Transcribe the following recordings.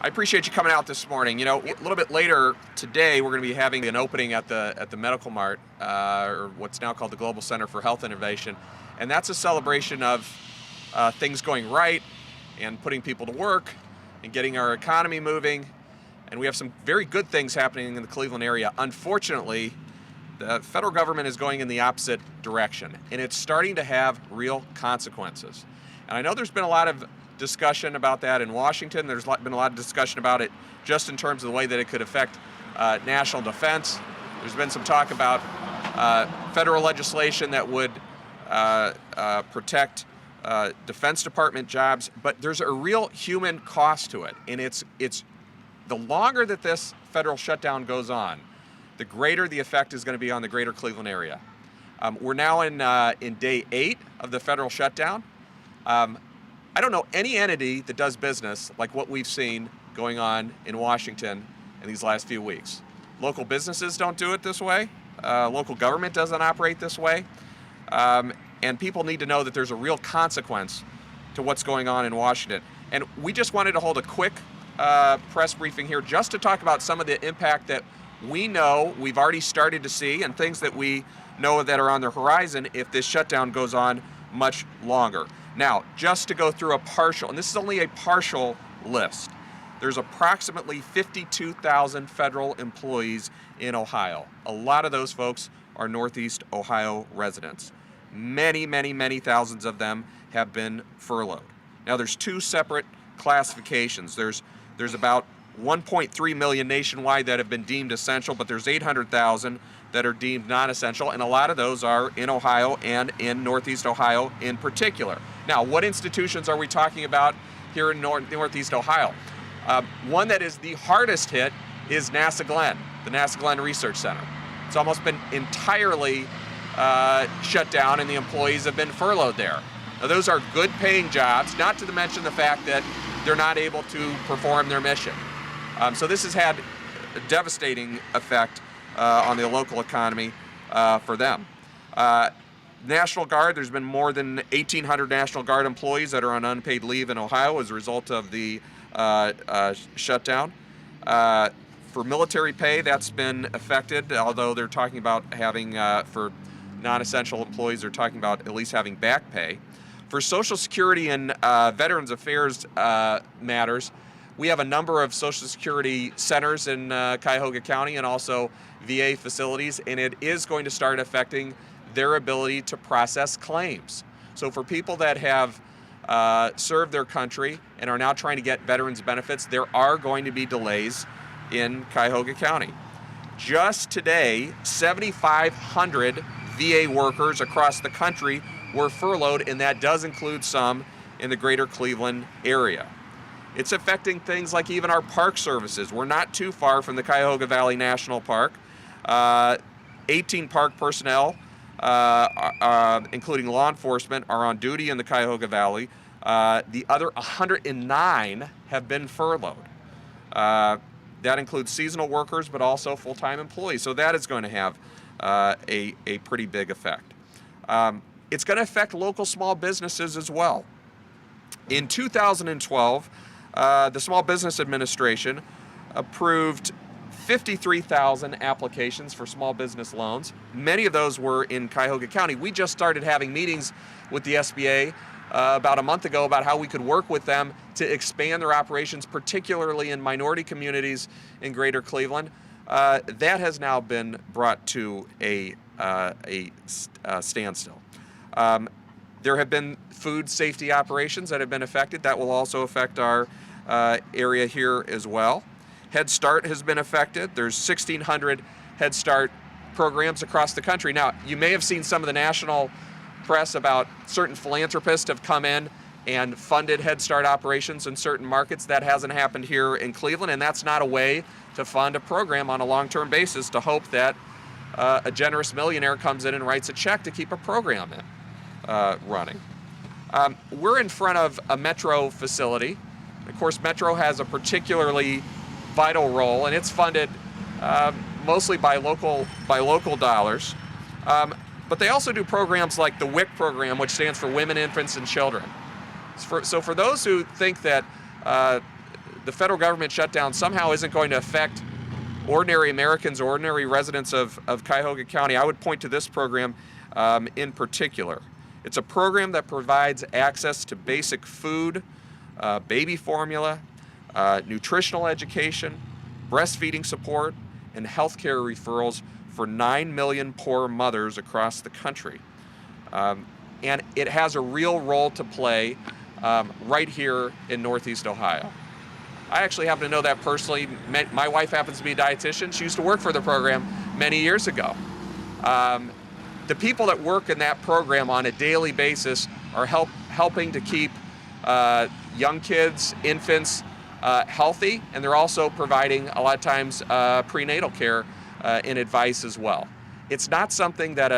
I appreciate you coming out this morning. You know, a little bit later today, we're going to be having an opening at the Medical Mart, or what's now called the Global Center for Health Innovation, and that's a celebration of things going right and putting people to work and getting our economy moving. And we have some very good things happening in the Cleveland area. Unfortunately, the federal government is going in the opposite direction, and it's starting to have real consequences. And I know there's been a lot of discussion about that in Washington. There's been a lot of discussion about it just in terms of the way that it could affect national defense. There's been some talk about federal legislation that would protect Defense Department jobs, but there's a real human cost to it. And it's the longer that this federal shutdown goes on, the greater the effect is going to be on the greater Cleveland area. We're now in day 8 of the federal shutdown. I don't know any entity that does business like what we've seen going on in Washington in these last few weeks. Local businesses don't do it this way. Local government doesn't operate this way. And people need to know that there's a real consequence to what's going on in Washington. And we just wanted to hold a quick press briefing here just to talk about some of the impact that we know we've already started to see and things that we know that are on the horizon if this shutdown goes on much longer. Now, just to go through a partial, and this is only a partial list, there's approximately 52,000 federal employees in Ohio. A lot of those folks are Northeast Ohio residents. Many, many, many thousands of them have been furloughed. Now, there's 2 separate classifications. There's about 1.3 million nationwide that have been deemed essential, but there's 800,000 that are deemed non-essential, and a lot of those are in Ohio and in Northeast Ohio in particular. Now, what institutions are we talking about here in Northeast Ohio? One that is the hardest hit is NASA Glenn, the NASA Glenn Research Center. It's almost been entirely shut down, and the employees have been furloughed there. Now, those are good paying jobs, not to mention the fact that they're not able to perform their mission. So this has had a devastating effect on the local economy for them. National Guard, there's been more than 1,800 National Guard employees that are on unpaid leave in Ohio as a result of the shutdown. For military pay, that's been affected, although they're talking about having, for non-essential employees, they're talking about at least having back pay. For Social Security and Veterans Affairs matters, we have a number of Social Security centers in Cuyahoga County and also VA facilities, and it is going to start affecting their ability to process claims. So for people that have served their country and are now trying to get veterans benefits, there are going to be delays in Cuyahoga County. Just today, 7,500 VA workers across the country were furloughed, and that does include some in the greater Cleveland area. It's affecting things like even our park services. We're not too far from the Cuyahoga Valley National Park. 18 park personnel, including law enforcement, are on duty in the Cuyahoga Valley. The other 109 have been furloughed. That includes seasonal workers, but also full-time employees. So that is going to have a pretty big effect. It's going to affect local small businesses as well. In 2012, the Small Business Administration approved 53,000 applications for small business loans. Many of those were in Cuyahoga County. We just started having meetings with the SBA about a month ago about how we could work with them to expand their operations, particularly in minority communities in greater Cleveland. That has now been brought to a standstill. There have been food safety operations that have been affected. That will also affect our area here as well. Head Start has been affected. There's 1,600 Head Start programs across the country. Now, you may have seen some of the national press about certain philanthropists have come in and funded Head Start operations in certain markets. That hasn't happened here in Cleveland, and that's not a way to fund a program on a long-term basis to hope that a generous millionaire comes in and writes a check to keep a program running. We're in front of a Metro facility. Of course, Metro has a particularly vital role, and it's funded mostly by local dollars. But they also do programs like the WIC program, which stands for Women, Infants, and Children. So for those who think that the federal government shutdown somehow isn't going to affect ordinary Americans, ordinary residents of Cuyahoga County, I would point to this program in particular. It's a program that provides access to basic food, baby formula, nutritional education, breastfeeding support, and healthcare referrals for 9 million poor mothers across the country. And it has a real role to play right here in Northeast Ohio. I actually happen to know that personally. My wife happens to be a dietitian. She used to work for the program many years ago. The people that work in that program on a daily basis are helping to keep young kids, infants, healthy, and they're also providing a lot of times prenatal care and advice as well. It's not something that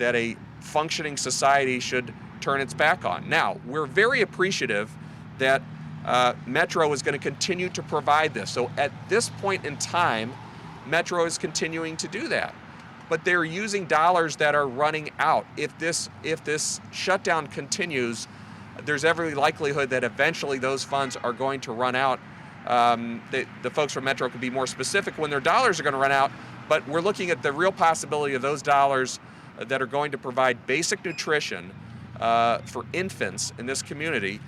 a functioning society should turn its back on. Now, we're very appreciative that Metro is going to continue to provide this. So at this point in time, Metro is continuing to do that. But they're using dollars that are running out. If this shutdown continues, there's every likelihood that eventually those funds are going to run out. The folks from Metro could be more specific when their dollars are going to run out, but we're looking at the real possibility of those dollars that are going to provide basic nutrition for infants in this community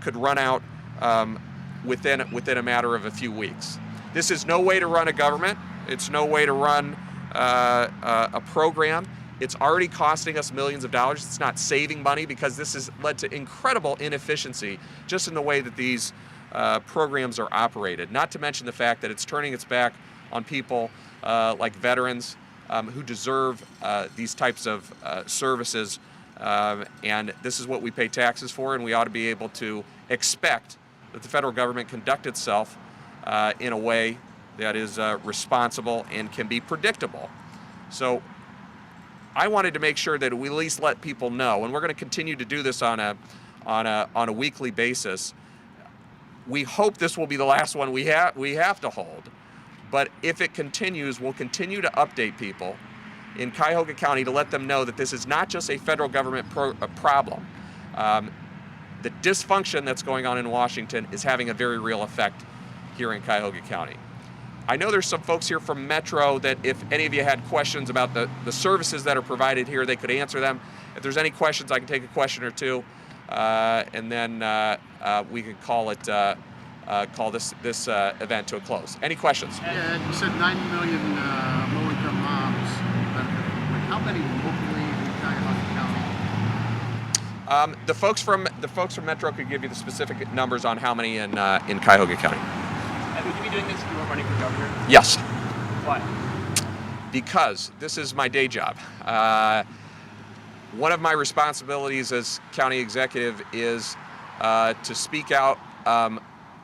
could run out within a matter of a few weeks. This is no way to run a government. It's no way to run a program. It's already costing us millions of dollars. It's not saving money because this has led to incredible inefficiency just in the way that these programs are operated. Not to mention the fact that it's turning its back on people like veterans who deserve these types of services. And this is what we pay taxes for, and we ought to be able to expect that the federal government conduct itself in a way that is responsible and can be predictable. So I wanted to make sure that we at least let people know, and we're going to continue to do this on a weekly basis. We hope this will be the last one we have to hold, but if it continues, we'll continue to update people in Cuyahoga County to let them know that this is not just a federal government problem. The dysfunction that's going on in Washington is having a very real effect here in Cuyahoga County. I know there's some folks here from Metro that if any of you had questions about the services that are provided here, they could answer them. If there's any questions, I can take a question or two, and then we can call this event to a close. Any questions? Yeah, you said 9 million low-income moms. How many locally in Cuyahoga County? The folks from Metro could give you the specific numbers on how many in Cuyahoga County. And would you be doing this if you were running for governor? Yes. Why? Because this is my day job. One of my responsibilities as county executive is to speak out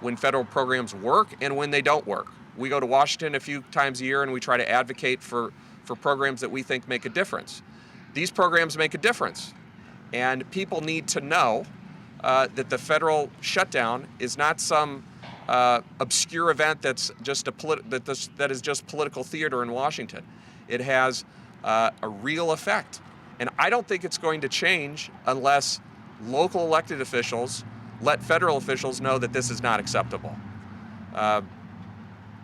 when federal programs work and when they don't work. We go to Washington a few times a year and we try to advocate for programs that we think make a difference. These programs make a difference, and people need to know that the federal shutdown is not some obscure event that's just that is just political theater in Washington. It has a real effect, and I don't think it's going to change unless local elected officials let federal officials know that this is not acceptable.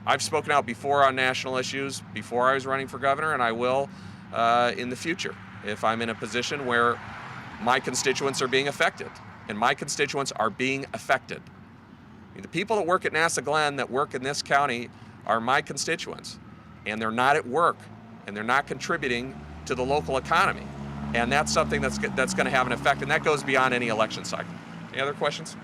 I've spoken out before on national issues before I was running for governor, and I will in the future if I'm in a position where my constituents are being affected, and my constituents are being affected. I mean, the people that work at NASA Glenn, that work in this county, are my constituents, and they're not at work, and they're not contributing to the local economy, and that's something that's going to have an effect, and that goes beyond any election cycle. Any other questions?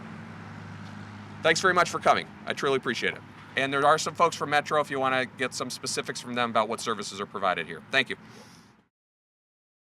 Thanks very much for coming. I truly appreciate it. And there are some folks from Metro if you want to get some specifics from them about what services are provided here. Thank you.